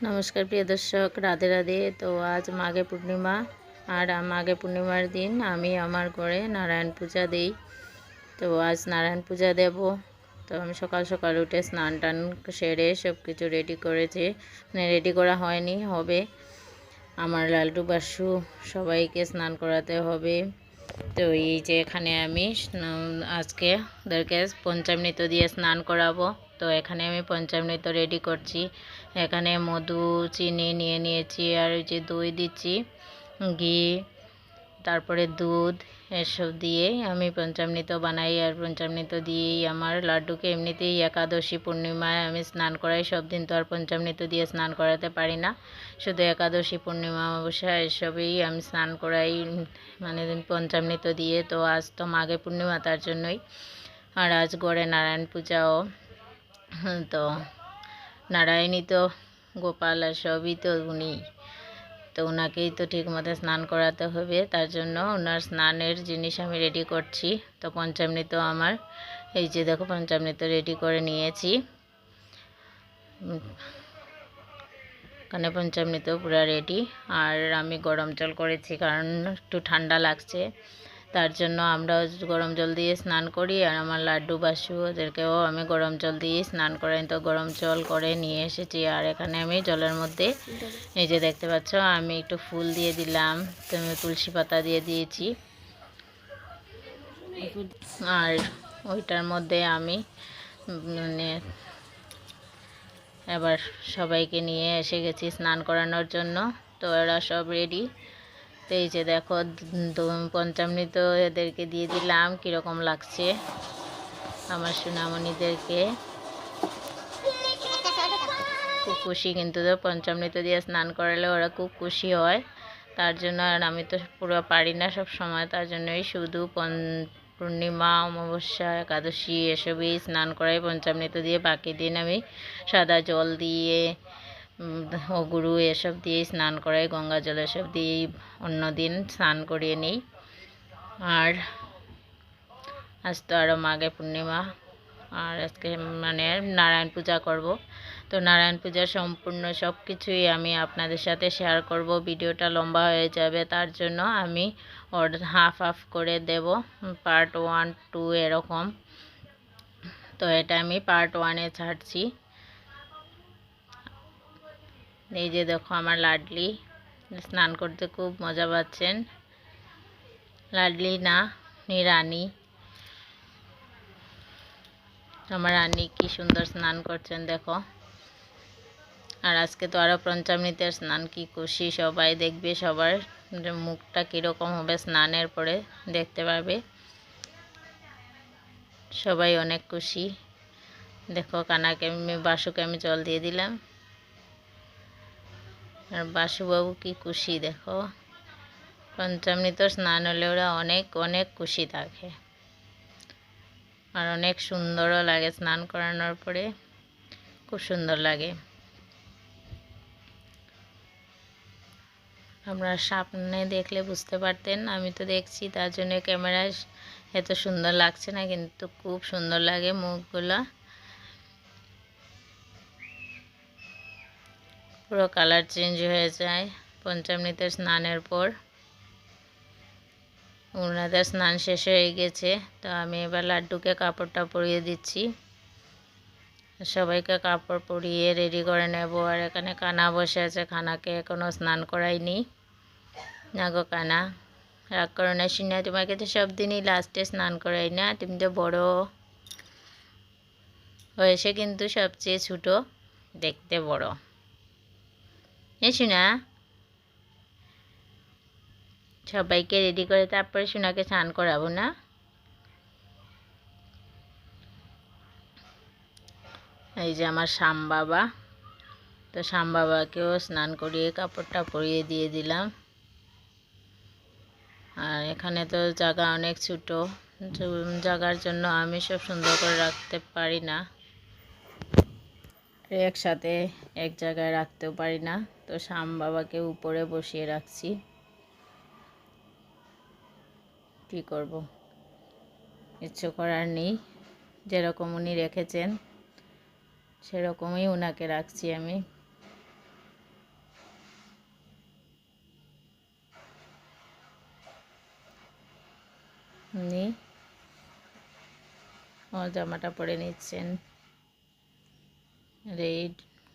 নমস্কার প্রিয় দর্শক, রাধে রাধে। তো আজ মাঘে পূর্ণিমা, আর মাঘে পূর্ণিমার দিন আমি আমার ঘরে নারায়ণ পূজা দিই। তো আজ নারায়ণ পূজা দেব। তো আমি সকাল সকাল উঠে স্নান টান সেরে সব কিছু রেডি করেছি, রেডি করা হয়নি, হবে। আমার লালটু বাসু সবাইকে স্নান করাতে হবে। তো এই যে এখানে আমি আজকে ওদেরকে পঞ্চামৃত দিয়ে স্নান করাবো। তো এখানে আমি পঞ্চামৃত রেডি করছি। এখানে মধু, চিনি নিয়ে নিয়েছি, আর ওই যে দই দিচ্ছি, ঘি, তারপরে দুধ, এসব দিয়ে আমি পঞ্চামৃত বানাই। আর পঞ্চামৃত দিয়েই আমার লাড্ডুকে এমনিতেই একাদশী পূর্ণিমায় আমি স্নান করাই। সব দিন তো আর পঞ্চামৃত দিয়ে স্নান করাতে পারি না, শুধু একাদশী পূর্ণিমা অমাবস্যা এসবেই আমি স্নান করাই, মানে পঞ্চামৃত দিয়ে। তো আজ তো মাঘে পূর্ণিমা, তার জন্যই। আর আজ গড়ে নারায়ণ পূজাও। তো নারায়ণী তো গোপাল আর সবই তো উনি, তো ওনাকেই তো ঠিক মতো স্নান করাতে হবে, তার জন্য ওনার স্নানের জিনিস আমি রেডি করছি। তো পঞ্চামৃত আমার এই যে দেখো, পঞ্চামৃত রেডি করে নিয়েছি। এখানে পঞ্চামৃত পুরো রেডি। আর আমি গরম জল করেছি, কারণ একটু ঠান্ডা লাগছে, তার জন্য আমরাও গরম জল দিয়ে স্নান করি। আর আমার লাড্ডু বাসু ওদেরকেও আমি গরম জল দিয়ে স্নান করাই। তো গরম জল করে নিয়ে এসেছি। আর এখানে আমি জলের মধ্যে এই যে দেখতে পাচ্ছ, আমি একটু ফুল দিয়ে দিলাম, তো আমি তুলসী পাতা দিয়ে দিয়েছি। আর ওইটার মধ্যে আমি মানে এবার সবাইকে নিয়ে এসে গেছি স্নান করানোর জন্য। তো এরা সব রেডি। তো এই যে দেখো, পঞ্চামৃত এদেরকে দিয়ে দিলাম। কীরকম লাগছে আমার সোনামণিদেরকে, খুব খুশি কিন্তু। তো পঞ্চামৃত দিয়ে স্নান করালে ওরা খুব খুশি হয়, তার জন্য। আর আমি তো পুরো পারি না সব সময়, তার জন্যই শুধু পূর্ণিমা, অমাবস্যা, একাদশী এসবই স্নান করাই পঞ্চামৃত দিয়ে। বাকি দিন আমি সাদা জল দিয়ে, গুরু এসব দিয়েই স্নান করাই, গঙ্গা জল এসব দিয়েই অন্য দিন স্নান করিয়ে নিই। আর আজ তো আরও মাঘে পূর্ণিমা, আর আজকে মানে নারায়ণ পূজা করব। তো নারায়ণ পূজার সম্পূর্ণ সব কিছুই আমি আপনাদের সাথে শেয়ার করব। ভিডিওটা লম্বা হয়ে যাবে, তার জন্য আমি হাফ হাফ করে দেব, পার্ট 1, 2 এরকম। তো এটা আমি পার্ট 1-এ ছাড়ছি। এই যে দেখো, আমার লাডলি স্নান করতে খুব মজা পাচ্ছেন। লাডলি না, রানী, আমার রানী কি সুন্দর স্নান করছেন দেখো। আর আজকে তো আরও পঞ্চামৃতের স্নান, কি খুশি সবাই, দেখবে সবার মুখটা কীরকম হবে স্নানের পরে, দেখতে পারবে সবাই অনেক খুশি। দেখো, কানাকে আমি, বাসুকে আমি জল দিয়ে দিলাম। আর বাসুবাবু কি খুশি দেখো, পঞ্চামৃত স্নান হলে ওরা অনেক অনেক খুশি থাকে। আর অনেক সুন্দরও লাগে স্নান করানোর পরে, খুব সুন্দর লাগে। আপনারা সামনে দেখলে বুঝতে পারতেন, আমি তো দেখছি, তার জন্য ক্যামেরায় এত সুন্দর লাগছে না, কিন্তু খুব সুন্দর লাগে মুখগুলা, পুরো কালার চেঞ্জ হয়ে যায় পঞ্চামৃতের স্নানের পর। ওনাদের স্নান শেষ হয়ে গেছে। তো আমি এবার লাড্ডুকে কাপড়টা পরিয়ে দিচ্ছি, সবাইকে কাপড় পরিয়ে রেডি করে নেব। আর এখানে কানা বসে আছে, খানাকে এখনও স্নান করাইনি। না গো কানা, রাগ করো না সিনা, তোমাকে তো সব দিনই লাস্টে স্নান করাই না, তুমি তো বড় বয়সে কিন্তু সবচেয়ে ছোটো, দেখতে বড়। সোনা, সবাইকে রেডি করে তারপরে সোনাকে স্নান করাবো না। এই যে আমার শ্যাম বাবা, তো শ্যাম বাবাকেও স্নান করিয়ে কাপড়টা পরিয়ে দিয়ে দিলাম। আর এখানে তো জায়গা অনেক ছোটো, জায়গার জন্য আমি সব সুন্দর করে রাখতে পারি না, একসাথে এক জায়গায় রাখতেও পারি না। তো শ্যাম বাবাকে উপরে বসিয়ে রাখছি, কী করব, ইচ্ছে করার নেই। যেরকম উনি রেখেছেন সেরকমই ওনাকে রাখছি আমি। উনি আমার জামাটা পরে নিচ্ছেন। আর এই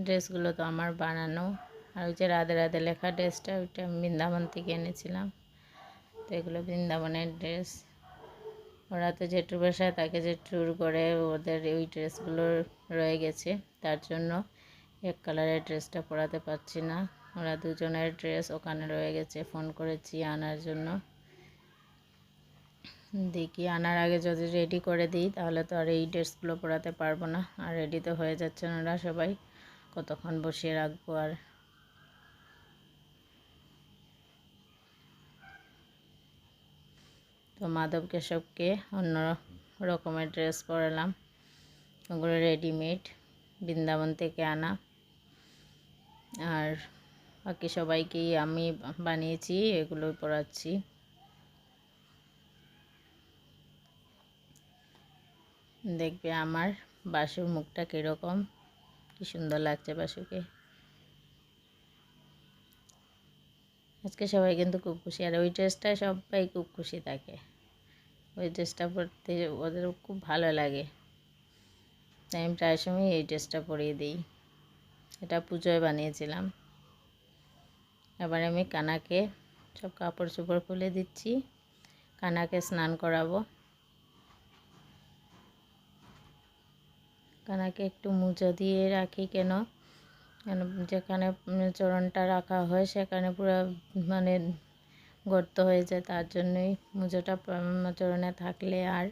ড্রেসগুলো তো আমার বানানো। আর ওই যে রাধে রাধে লেখা ড্রেসটা, ওইটা আমি বৃন্দাবন থেকে এনেছিলাম। তো এগুলো বৃন্দাবনের ড্রেস। ওরা তো জেঠুর বাসায় তাকে যে ট্যুর করে, ওদের ওই ড্রেসগুলো রয়ে গেছে, তার জন্য এক কালারের ড্রেসটা পরাতে পারছি না। ওরা দুজনের ড্রেস ওখানে রয়ে গেছে, ফোন করেছি আনার জন্য। দেখি আনার আগে যদি রেডি করে দিই তাহলে তো আর এই ড্রেসগুলো পরাতে পারবো না। আর রেডি তো হয়ে যাচ্ছেন ওরা সবাই, কতক্ষণ বসিয়ে রাখবো আর। তো মাধব কেশবকে অন্য রকমের ড্রেস পরালাম, ওগুলো রেডিমেড বৃন্দাবন থেকে আনা। আর বাকি সবাইকেই আমি বানিয়েছি, এগুলোই পরাচ্ছি। দেখবে আমার বাসুর মুখটা কীরকম, কি সুন্দর লাগছে বাসুকে। আজকে সবাই কিন্তু খুব খুশি। আর ওই ড্রেসটায় সবাই খুব খুশি থাকে, ওই ড্রেসটা পরতে ওদের খুব ভালো লাগে। তাই আমি প্রায় সময় এই ড্রেসটা পরিয়ে দিই। এটা পুজোয় বানিয়েছিলাম। এবার আমি কানাকে সব কাপড় চোপড় খুলে দিচ্ছি, কানাকে স্নান করাবো। কানাকে একটু মুজো দিয়ে রাখি, কেন যেখানে চরণটা রাখা হয় সেখানে পুরো মানে গর্ত হয়ে যায়, তার জন্যই মুজোটা চরণে থাকলে আর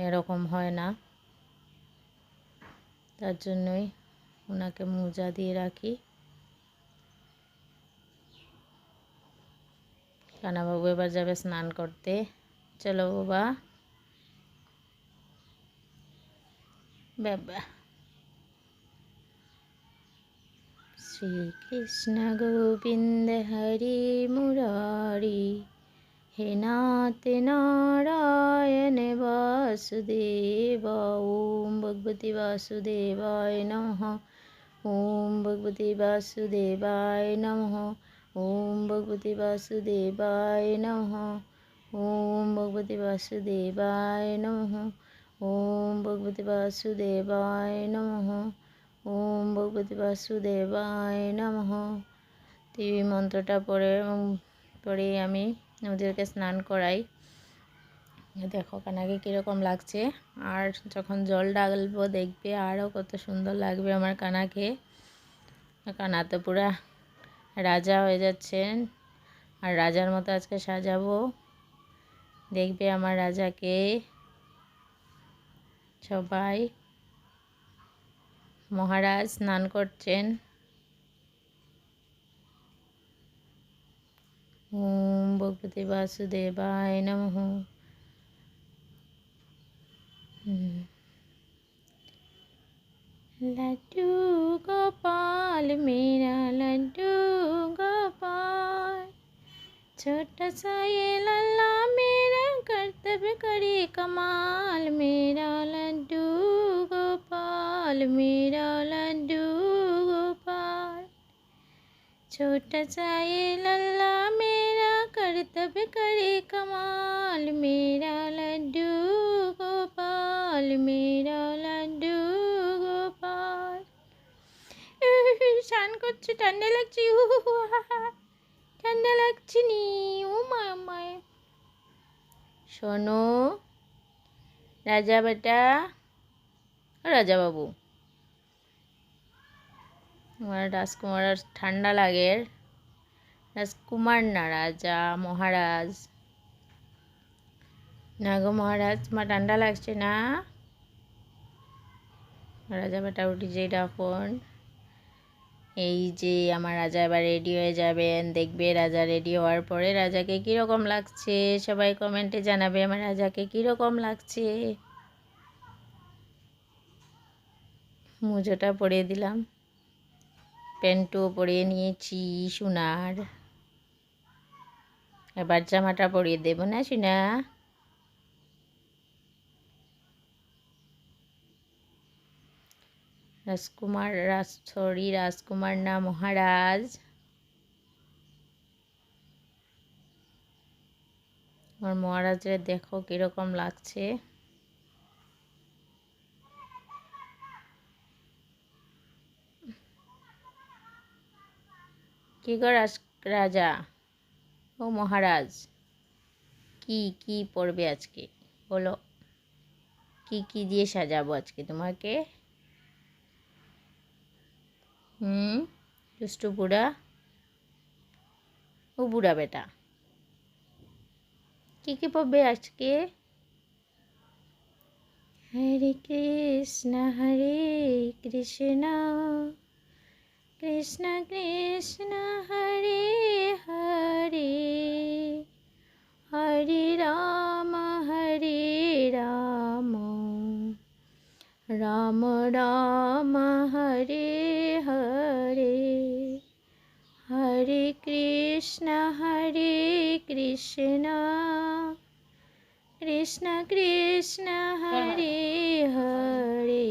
এরকম হয় না, তার জন্যই ওনাকে মোজা দিয়ে রাখি। কানাবাবু এবার যাবে স্নান করতে। চলো বাবা। বাবা শ্রীকৃষ্ণ গোবিন্দ হরি মুরারি, হে নাথ নারায়ণ বাসুদেব। ওম ভগবতী বাসুদেবায় নমঃ। ওম ভগবতী বাসুদেবায় নমঃ। ওম ভগবতী বাসুদেবায় নমঃ। ওম ভগবতী বাসুদেবায় নমঃ। ওম ভগবতী বাসুদেবায় নমঃ। ওম ভগবতী বাসুদেবায় নমঃ। এই মন্ত্রটা পরে আমি ওদেরকে স্নান করাই। দেখো কানাকে কীরকম লাগছে। আর যখন জল ঢালবো দেখবে আরও কত সুন্দর লাগবে আমার কানাকে। কানা তো পুরা রাজা হয়ে যাচ্ছেন, আর রাজার মতো আজকে সাজাবো। দেখবে আমার রাজাকে সবাই। মহারাজ স্নান করছেন। ওম ভগবতী বাসুদেবায় নমঃ। लड्डू गोपाल मेरा लड्डू गोपाल, छोटा सा ये लल्ला मेरा कर्तव्य करे कमाल। मेरा लड्डू गोपाल, मेरा लड्डू गोपाल, छोटा सा ये लल्ला मेरा कर्तव्य करे कमाल। मेरा लड्डू गोपाल, मेरा लड्डू गोपाल। স্নান করছে, ঠান্ডা লাগছে, ঠান্ডা লাগছে নি। ও মামায় শোনো রাজা বেটা, রাজা বাবু, আমার রাজকুমার ঠান্ডা লাগে। রাজকুমার না, রাজা মহারাজ না গো মহারাজ, মা ঠান্ডা লাগছে না? রাজা বেটা উঠি যে এখন। এই যে আমার রাজা এবার রেডি হয়ে যাবেন। দেখবে রাজা রেডি হওয়ার পরে রাজাকে কীরকম লাগছে, সবাই কমেন্টে জানাবে আমার রাজাকে কীরকম লাগছে। মুজোটা পরিয়ে দিলাম, প্যান্টও পরিয়ে নিয়েছি সোনার। এবার জামাটা পরিয়ে দেবো না সোনা? রাজকুমার রাজকুমার না মহারাজ। আমার মহারাজের দেখো কীরকম লাগছে। কি করাস রাজা? ও মহারাজ, কি পড়বে আজকে বলো? কি দিয়ে সাজাবো আজকে তোমাকে? দুষ্টু বুড়া, ও বুড়া বেটা, কি পড়বে আজকে? হরে কৃষ্ণ কৃষ্ণ কৃষ্ণ হরে হরে, হরে রাম রাম রাম হরে হরে, হরে কৃষ্ণ কৃষ্ণ কৃষ্ণ হরে হরে।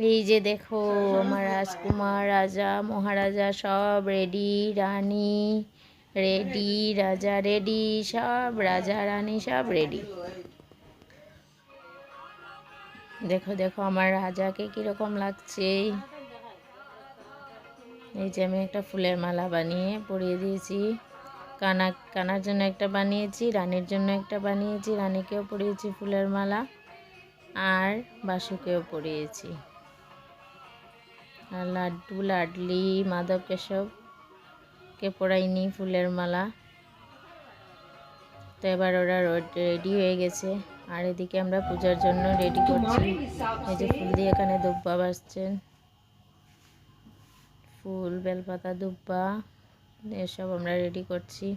এই যে দেখো আমার রাজকুমার, রাজা, মহারাজা সব রেডি, রানী রেডি, রাজা রেডি, সব রাজা রানী সব রেডি। দেখো দেখো আমার রাজাকে কিরকম লাগছে। এই যে আমি একটা ফুলের মালা বানিয়ে পরিয়ে দিয়েছি। কানার জন্য একটা বানিয়েছি, রানীর জন্য একটা বানিয়েছি, রানীকেও পরিয়েছি ফুলের মালা, আর বাসুকেও পরিয়েছি। আর লাড্ডু লাডলি মাধব কেশবকে পরাইনি ফুলের মালা। তো এবার ওরা রেডি হয়ে গেছে, আর এদিকে আমরা পূজার জন্য রেডি করছি। এই যে ফুল দিয়ে এখানে দুব্বা বাসছেন, ফুল, বেলপাতা, দুব্বা এসব আমরা রেডি করছি।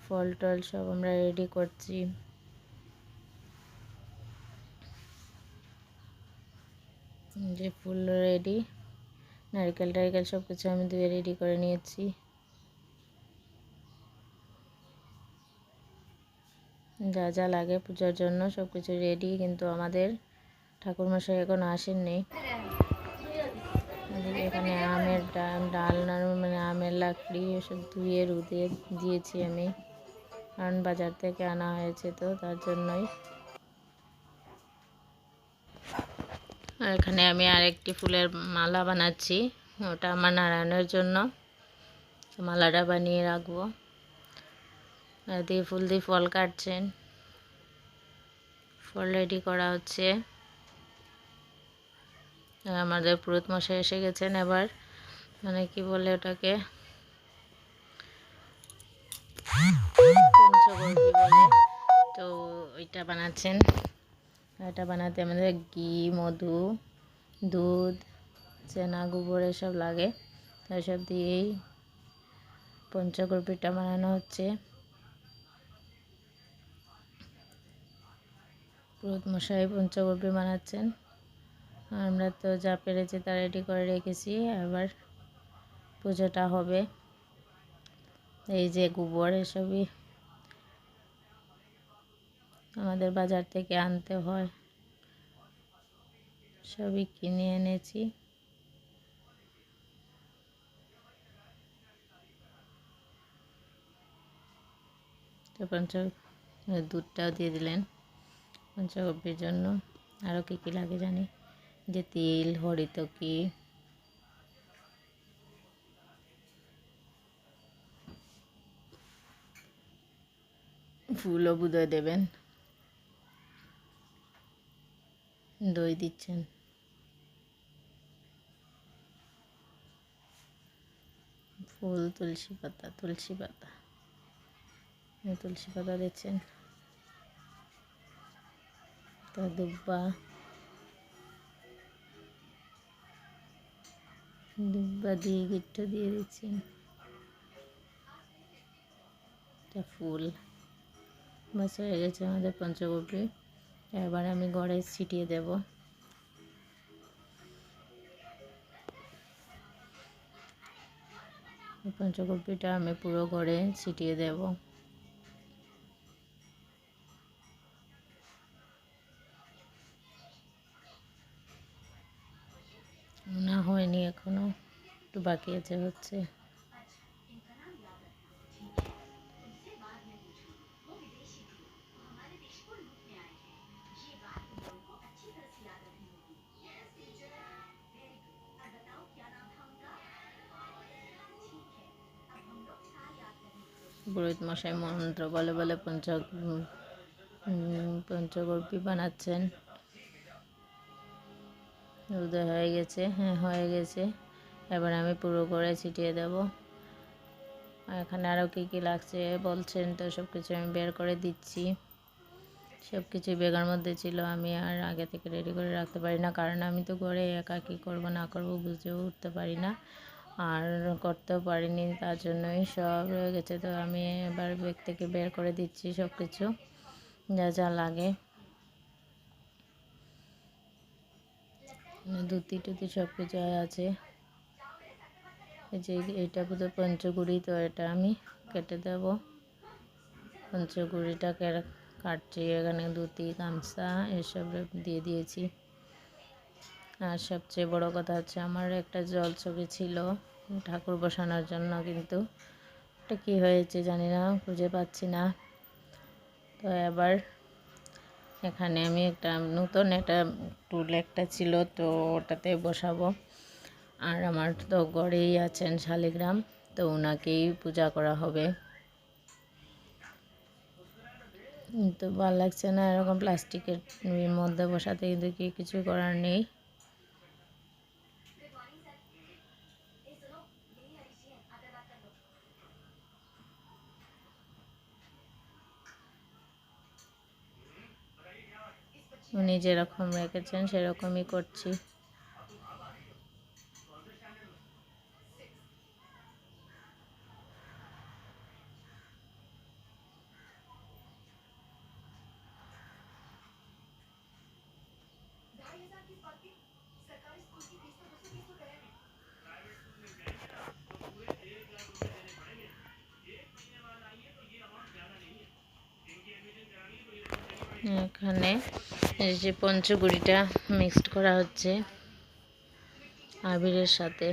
ফল টল সব আমরা রেডি করছি। যে ফুল রেডি, নারকেল টারকেল সব কিছু আমি ধুয়ে রেডি করে নিয়েছি। যা যা লাগে পূজার জন্য সব কিছু রেডি, কিন্তু আমাদের ঠাকুরমশাই এখনো আসেননি। এখানে আমের ডাল মানে আমের লাকড়ি এসব ধুয়ে রোদে দিয়েছি আমি, কারণ বাজার থেকে আনা হয়েছে তো তার জন্যই। আর এখানে আমি আরেকটি ফুলের মালা বানাচ্ছি, ওটা আমার নারায়ণের জন্য। মালাটা বানিয়ে রাখবো। দিয়ে ফুল দিয়ে ফল কাটছেন, ফল রেডি করা হচ্ছে। আমাদের পুরোহিত মশাই এসে গেছেন। এবার মানে কি বলে ওটাকে, পঞ্চগর্ভী বলে, তো ওইটা বানাচ্ছেন। এটা বানাতে আমাদের ঘি, মধু, দুধ, চেনা, গোবর এসব লাগে। তো এসব দিয়েই পঞ্চগর্ভীটা বানানো হচ্ছে। পুরোহিত মশাই পঞ্চগর্ভী বানাচ্ছেন, আমরা তো যা পেরেছি তা রেডি করে রেখেছি। এবার পুজোটা হবে। এই যে গোবর এসবই আমাদের বাজার থেকে আনতে হয়, সবই কিনে এনেছি। তো দুধটাও দিয়ে দিলেন পঞ্চগব্যের জন্য। আরও কী লাগে জানি, যে তিল, হরিতকি, ফুলও বুধয় দেবেন, দই দিচ্ছেন। ফুল, তুলসী পাতা তুলসী পাতা দিচ্ছেন। তো দুব্বা দিয়ে গিট্টু দিয়ে দিচ্ছেন। ফুল বাস হয়ে গেছে আমাদের পঞ্চগব্যী। এবার আমি গড়ে ছিটিয়ে দেব। পঞ্চগব্যীটা আমি পুরো গড়ে ছিটিয়ে দেব। না হয়নি এখনো, একটু বাকি আছে, হচ্ছে। পুরোহিত মশাই মন্ত্র বলে বলে পঞ্চগর্পী বানাচ্ছেন। উদয় হয়ে গেছে, হ্যাঁ হয়ে গেছে। এবার আমি পুরো করে ছিটিয়ে দেব। এখানে আরও কী কী লাগছে বলছেন, তো সব কিছু আমি বের করে দিচ্ছি। সব কিছুই ব্যাগের মধ্যে ছিল, আমি আর আগে থেকে রেডি করে রাখতে পারি না, কারণ আমি তো ঘরে একা কী করবো না করবো বুঝেও উঠতে পারি না, আর করতেও পারিনি, তার জন্যই সব রয়ে গেছে। তো আমি এবার ব্যাগ থেকে বের করে দিচ্ছি সব কিছু যা যা লাগে। ধুতি টুতি সব কিছু আছে। এই যে এটা বোধহয় পঞ্চগুড়ি, তো এটা আমি কেটে দেব। পঞ্চগুড়িটা কাটছি, এখানে ধুতি গামছা এসব দিয়ে দিয়েছি। আর সবচেয়ে বড় কথা হচ্ছে আমার একটা জল ছবি ছিল ঠাকুর বসানোর জন্য, কিন্তু এটা কী হয়েছে জানি না, খুঁজে পাচ্ছি না। তো এবার এখানে আমি একটা নতুন একটা টুল একটা ছিল, তো ওটাতে বসাবো। আর আমার তো ঘরেই আছেন শালিগ্রাম, তো ওনাকেই পূজা করা হবে। তো ভালো লাগছে না এরকম প্লাস্টিকের মধ্যে বসাতে, কিন্তু কি কিছু করার নেই। উনি যেরকম রেখেছেন সেরকমই করছি। এখানে এই যে পঞ্চগুড়িটা মিক্সড করা হচ্ছে আবিরের সাথে।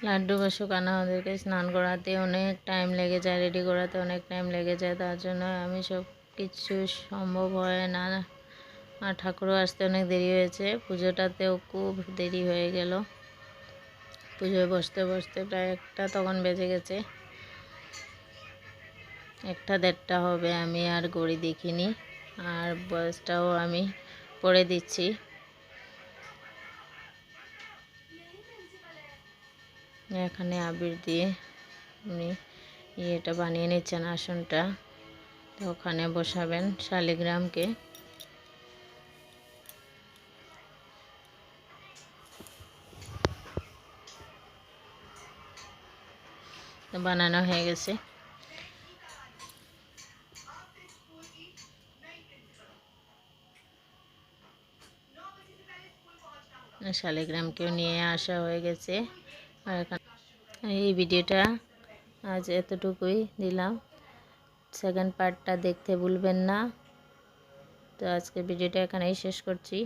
লাড্ডু বাসুকানা ওদেরকে স্নান করাতে অনেক টাইম লেগে যায়, রেডি করাতে অনেক টাইম লেগে যায়, তার জন্য আমি সব কিছু সম্ভব হয় না। আর ঠাকুরও আসতে অনেক দেরি হয়েছে, পুজোটাতেও খুব দেরি হয়ে গেল। পুজোয় বসতে বসতে প্রায় 1টা তখন বেজে গেছে, 1টা 1:30 হবে। আমি আর ঘড়ি দেখিনি, আর বয়সটাও আমি পড়ে দিচ্ছি। এখানে আবির দিয়ে উনি এটা বানিয়ে নিচ্ছেন আসনটা, তো ওখানে বসাবেন শালিগ্রামকে। বানানো হয়ে গেছে। শালিগ্রামকেও নিয়ে আসা হয়ে গেছে। আর এখানে এই ভিডিওটা আজ এতটুকুই দিলাম, সেকেন্ড পার্টটা দেখতে ভুলবেন না। তো আজকে ভিডিওটা এখানেই শেষ করছি।